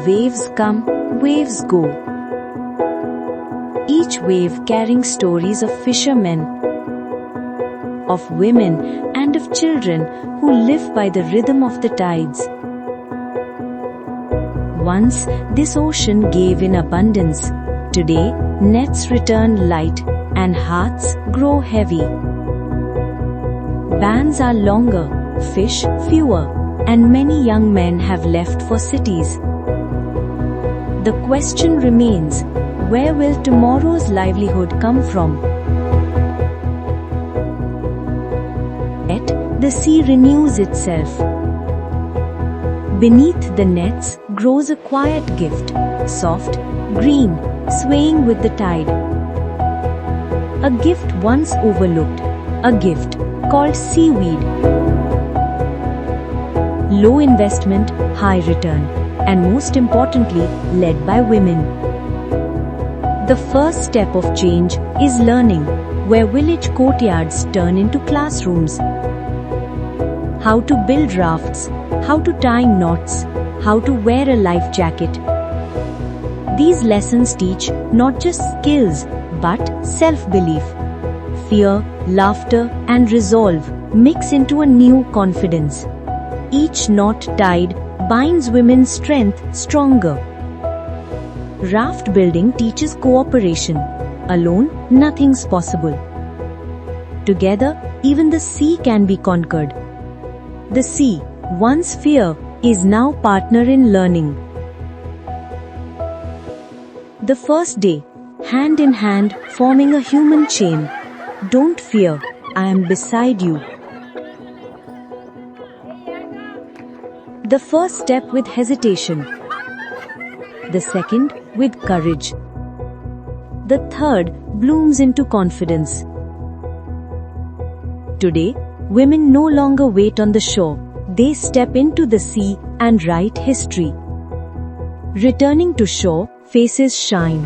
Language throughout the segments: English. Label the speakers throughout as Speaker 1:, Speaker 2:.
Speaker 1: Waves come, waves go. Each wave carrying stories of fishermen, of women, and of children who live by the rhythm of the tides. Once, this ocean gave in abundance. Today, nets return light and hearts grow heavy. Bans are longer, fish fewer, and many young men have left for cities. The question remains, where will tomorrow's livelihood come from? Yet, the sea renews itself. Beneath the nets grows a quiet gift, soft, green, swaying with the tide. A gift once overlooked, a gift called seaweed. Low investment, high return, and most importantly, led by women. The first step of change is learning, where village courtyards turn into classrooms. How to build rafts, how to tie knots, how to wear a life jacket. These lessons teach not just skills, but self-belief. Fear, laughter, and resolve mix into a new confidence. Each knot tied binds women's strength stronger. Raft building teaches cooperation. Alone, nothing's possible. Together, even the sea can be conquered. The sea, once fear, is now partner in learning. The first day, hand in hand, forming a human chain. Don't fear, I am beside you. The first step with hesitation. The second with courage. The third blooms into confidence. Today, women no longer wait on the shore. They step into the sea and write history. Returning to shore, faces shine.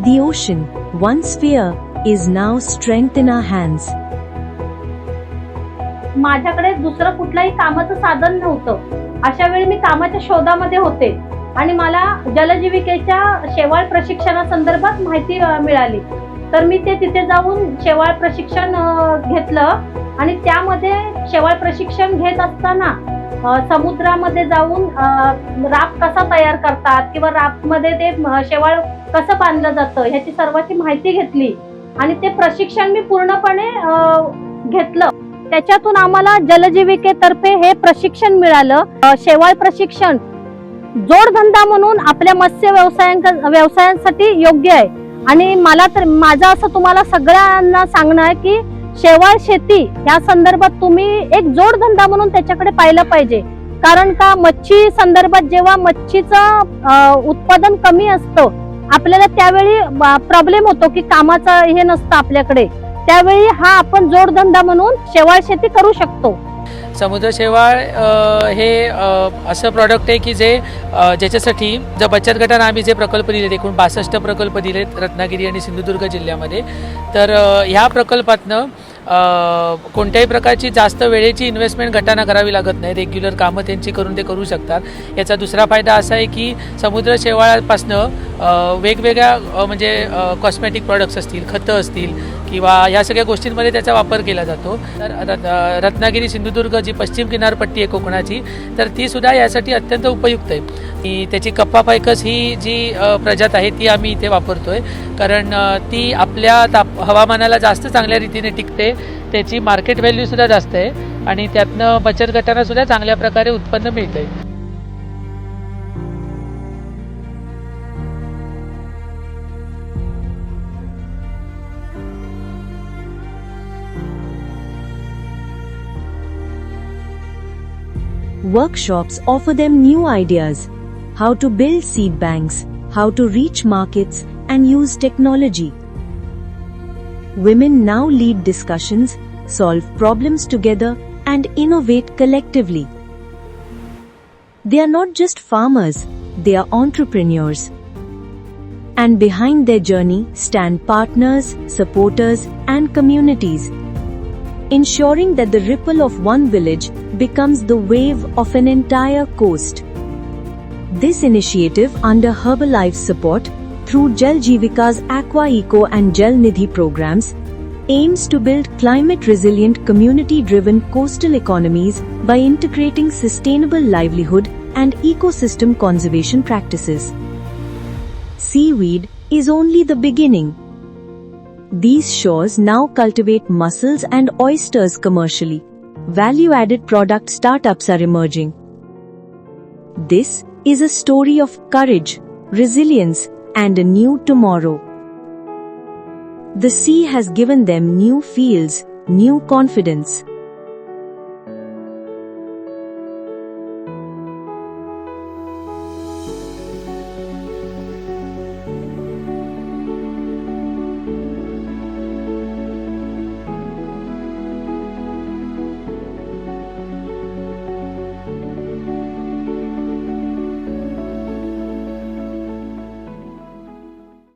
Speaker 1: The ocean, once fear, is now strength in our hands.
Speaker 2: माझ्याकडे दुसरं कुठलंही कामाचं साधन नव्हतं. अशा वेळी मी कामाच्या शोधामध्ये होते आणि मला जलजीविकेच्या शेवाळ प्रशिक्षणासंदर्भात माहिती मिळाली. तर मी तिथे जाऊन शेवाळ प्रशिक्षण घेतलं आणि त्यामध्ये शेवाळ प्रशिक्षण घेत असताना समुद्रामध्ये जाऊन राफ्ट कसा तयार करतात किंवा राफ्टमध्ये ते शेवाळ कसं बांधलं जातं ह्याची सर्वाची माहिती घेतली आणि ते प्रशिक्षण मी पूर्णपणे घेतलं. त्याच्यातून आम्हाला जलजीविकेतर्फे हे प्रशिक्षण मिळालं. शेवाळ प्रशिक्षण जोडधंदा म्हणून आपल्या मत्स्य व्यवसायांसाठी योग्य आहे आणि मला तर माझं असं तुम्हाला सगळ्यांना सांगणं आहे की शेवाळ शेती या संदर्भात तुम्ही एक जोडधंदा म्हणून त्याच्याकडे पाहिलं पाहिजे. कारण का मच्छी संदर्भात जेव्हा मच्छीचं उत्पादन कमी असतं आपल्याला त्यावेळी प्रॉब्लेम होतो की कामाचं हे नसतं आपल्याकडे. त्यावेळी हा आपण जोडधंदा म्हणून शेवाळ शेती करू शकतो.
Speaker 3: समुद्र शेवाळ हे असं प्रॉडक्ट आहे की जे ज्याच्यासाठी जर बचत गटाने आम्ही जे प्रकल्प दिलेत, एकूण 62 प्रकल्प दिलेत रत्नागिरी आणि सिंधुदुर्ग जिल्ह्यामध्ये. तर ह्या प्रकल्पातनं कोणत्याही प्रकारची जास्त वेळेची इन्व्हेस्टमेंट गटांना करावी लागत नाही. रेग्युलर कामं त्यांची करून ते करू शकतात. याचा दुसरा फायदा असा आहे की समुद्र शेवाळापासनं वेगवेगळ्या म्हणजे कॉस्मेटिक प्रॉडक्ट्स असतील, खतं असतील किंवा ह्या सगळ्या गोष्टींमध्ये त्याचा वापर केला जातो. तर रत्नागिरी सिंधुदुर्ग जी पश्चिम किनारपट्टी आहे कोकणाची, तर ती सुद्धा यासाठी अत्यंत उपयुक्त आहे. त्याची कप्पाफायकस ही जी प्रजात आहे ती आम्ही इथे वापरतोय कारण ती आपल्या हवामानाला जास्त चांगल्या रीतीने टिकते. त्याची मार्केट व्हॅल्यू सुद्धा जास्त आहे आणि त्यातनं बचत गटांना सुद्धा चांगल्या प्रकारे उत्पन्न मिळतंय.
Speaker 1: Workshops offer them new ideas, how to build seed banks, how to reach markets and use technology. Women now lead discussions, solve problems together and innovate collectively. They are not just farmers, they are entrepreneurs. And behind their journey stand partners, supporters and communities, ensuring that the ripple of one village becomes the wave of an entire coast. This initiative, under Herbalife support, through Jaljeevika's Aqua Eco and Nidhi programs, aims to build climate-resilient, community-driven coastal economies by integrating sustainable livelihood and ecosystem conservation practices. Seaweed is only the beginning. These shores now cultivate mussels and oysters commercially. Value-added product startups are emerging. This is a story of courage, resilience, and a new tomorrow. The sea has given them new fields, new confidence.